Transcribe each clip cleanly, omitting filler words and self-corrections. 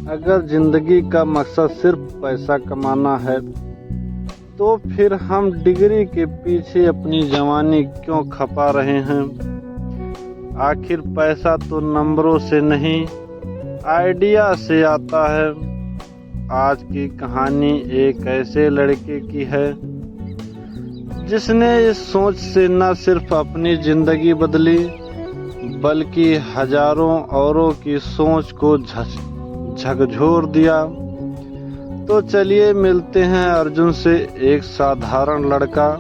अगर जिंदगी का मकसद सिर्फ पैसा कमाना है तो फिर हम डिग्री के पीछे अपनी जवानी क्यों खपा रहे हैं। आखिर पैसा तो नंबरों से नहीं आइडिया से आता है। आज की कहानी एक ऐसे लड़के की है जिसने इस सोच से न सिर्फ अपनी जिंदगी बदली बल्कि हजारों औरों की सोच को झकझोर दिया। तो चलिए मिलते हैं अर्जुन से, एक साधारण लड़का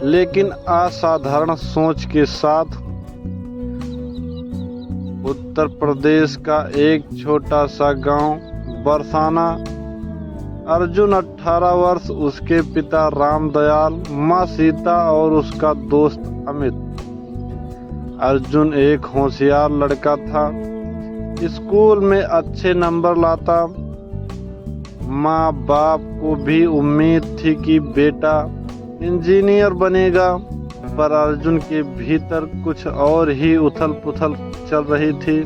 लेकिन असाधारण सोच के साथ। उत्तर प्रदेश का एक छोटा सा गांव बरसाना। अर्जुन 18 वर्ष, उसके पिता रामदयाल, माँ सीता और उसका दोस्त अमित। अर्जुन एक होशियार लड़का था, स्कूल में अच्छे नंबर लाता। माँ बाप को भी उम्मीद थी कि बेटा इंजीनियर बनेगा, पर अर्जुन के भीतर कुछ और ही उथल पुथल चल रही थी।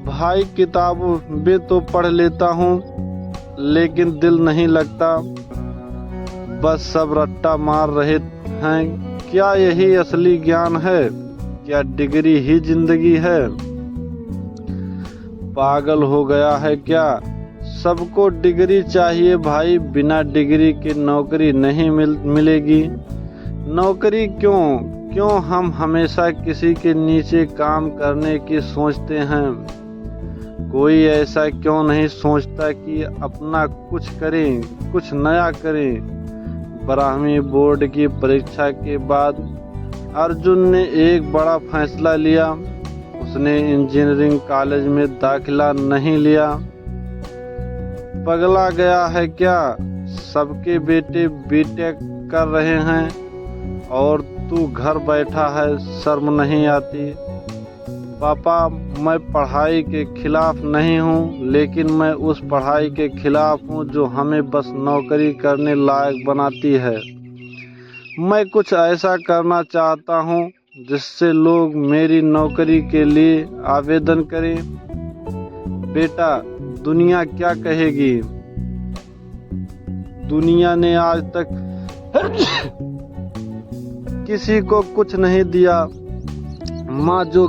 भाई किताबें तो पढ़ लेता हूँ लेकिन दिल नहीं लगता, बस सब रट्टा मार रहे हैं। क्या यही असली ज्ञान है? क्या डिग्री ही जिंदगी है? पागल हो गया है क्या? सबको डिग्री चाहिए भाई, बिना डिग्री के नौकरी नहीं मिलेगी। नौकरी क्यों हम हमेशा किसी के नीचे काम करने की सोचते हैं? कोई ऐसा क्यों नहीं सोचता कि अपना कुछ करें, कुछ नया करें। 12वीं बोर्ड की परीक्षा के बाद अर्जुन ने एक बड़ा फैसला लिया। उसने इंजीनियरिंग कॉलेज में दाखिला नहीं लिया। पगला गया है क्या? सबके बेटे बीटेक कर रहे हैं और तू घर बैठा है, शर्म नहीं आती? पापा, मैं पढ़ाई के खिलाफ नहीं हूँ, लेकिन मैं उस पढ़ाई के खिलाफ हूँ जो हमें बस नौकरी करने लायक बनाती है। मैं कुछ ऐसा करना चाहता हूँ जिससे लोग मेरी नौकरी के लिए आवेदन करें। बेटा, दुनिया क्या कहेगी? दुनिया ने आज तक किसी को कुछ नहीं दिया। माँ जो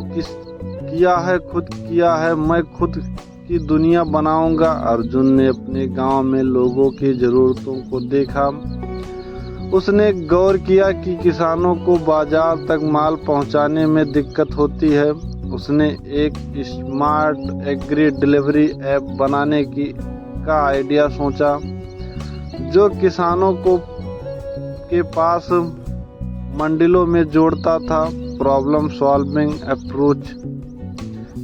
किया है खुद किया है, मैं खुद की दुनिया बनाऊंगा। अर्जुन ने अपने गांव में लोगों की जरूरतों को देखा। उसने गौर किया कि किसानों को बाजार तक माल पहुंचाने में दिक्कत होती है। उसने एक स्मार्ट एग्री डिलीवरी ऐप बनाने का आइडिया सोचा जो किसानों के पास मंडिलों में जोड़ता था। Problem solving approach.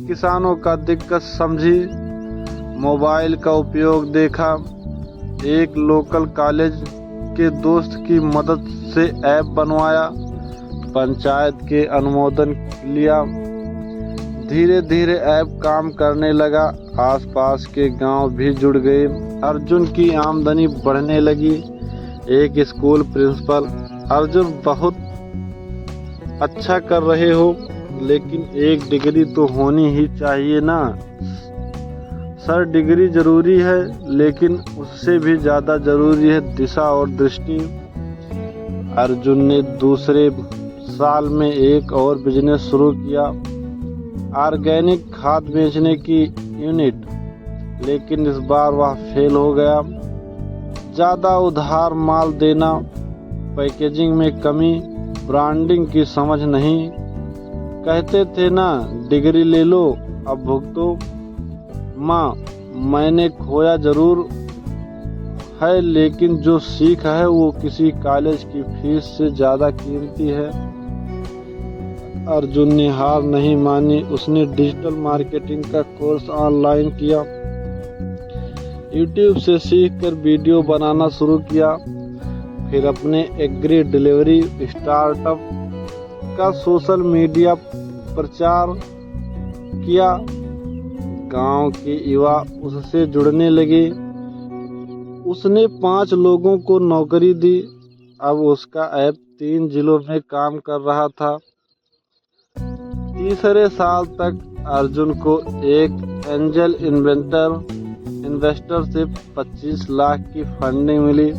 किसानों का दिक्कत समझी, मोबाइल का उपयोग देखा। एक लोकल कॉलेज के दोस्त की मदद से ऐप बनवाया, पंचायत के अनुमोदन लिया। धीरे धीरे ऐप काम करने लगा, आसपास के गांव भी जुड़ गए। अर्जुन की आमदनी बढ़ने लगी। एक स्कूल प्रिंसिपल, अर्जुन बहुत अच्छा कर रहे हो, लेकिन एक डिग्री तो होनी ही चाहिए ना। सर, डिग्री जरूरी है, लेकिन उससे भी ज्यादा जरूरी है दिशा और दृष्टि। अर्जुन ने दूसरे साल में एक और बिजनेस शुरू किया, ऑर्गेनिक खाद बेचने की यूनिट, लेकिन इस बार वह फेल हो गया। ज़्यादा उधार माल देना, पैकेजिंग में कमी, ब्रांडिंग की समझ नहीं। कहते थे ना, डिग्री ले लो अब भुगतो। माँ, मैंने खोया जरूर है, लेकिन जो सीख है वो किसी कॉलेज की फीस से ज़्यादा कीमती है। अर्जुन ने हार नहीं मानी। उसने डिजिटल मार्केटिंग का कोर्स ऑनलाइन किया, यूट्यूब से सीखकर वीडियो बनाना शुरू किया। फिर अपने एग्री डिलीवरी स्टार्टअप का सोशल मीडिया प्रचार किया। गांव के युवा उससे जुड़ने लगे। उसने 5 लोगों को नौकरी दी। अब उसका ऐप 3 जिलों में काम कर रहा था। तीसरे साल तक अर्जुन को एक एंजल इन्वेस्टर से 25 लाख की फंडिंग मिली।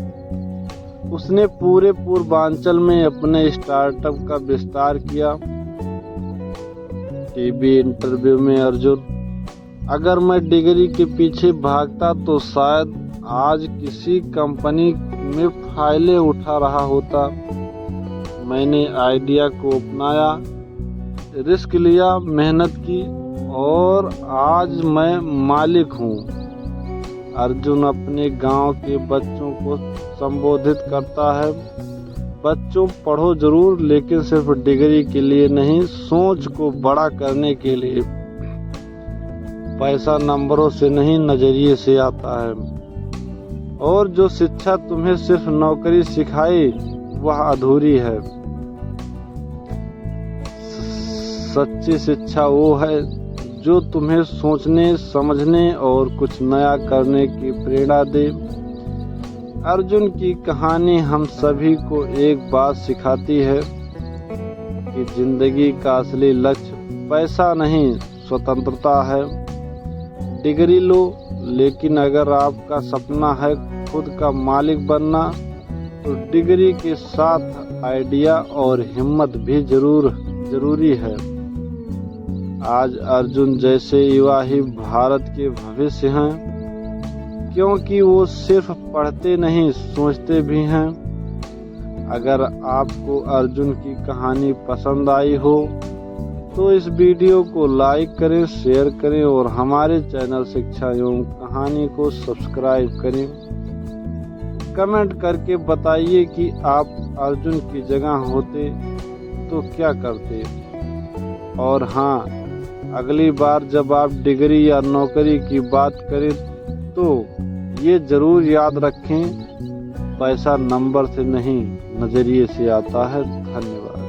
उसने पूरे पूर्वांचल में अपने स्टार्टअप का विस्तार किया। टीवी इंटरव्यू में अर्जुन, अगर मैं डिग्री के पीछे भागता तो शायद आज किसी कंपनी में फाइलें उठा रहा होता। मैंने आइडिया को अपनाया, रिस्क लिया, मेहनत की और आज मैं मालिक हूँ। अर्जुन अपने गांव के बच्चों को संबोधित करता है, बच्चों पढ़ो जरूर, लेकिन सिर्फ डिग्री के लिए नहीं, सोच को बड़ा करने के लिए। पैसा नंबरों से नहीं, नजरिए से आता है। और जो शिक्षा तुम्हें सिर्फ नौकरी सिखाई वह अधूरी है। सच्ची शिक्षा वो है जो तुम्हें सोचने, समझने और कुछ नया करने की प्रेरणा दे। अर्जुन की कहानी हम सभी को एक बात सिखाती है कि जिंदगी का असली लक्ष्य पैसा नहीं, स्वतंत्रता है। डिग्री लो, लेकिन अगर आपका सपना है खुद का मालिक बनना, तो डिग्री के साथ आइडिया और हिम्मत भी जरूरी है। आज अर्जुन जैसे युवा ही भारत के भविष्य हैं, क्योंकि वो सिर्फ पढ़ते नहीं, सोचते भी हैं। अगर आपको अर्जुन की कहानी पसंद आई हो तो इस वीडियो को लाइक करें, शेयर करें और हमारे चैनल शिक्षा एवं कहानी को सब्सक्राइब करें। कमेंट करके बताइए कि आप अर्जुन की जगह होते तो क्या करते। और हाँ, अगली बार जब आप डिग्री या नौकरी की बात करें तो ये जरूर याद रखें, पैसा नंबर से नहीं, नजरिए से आता है। धन्यवाद।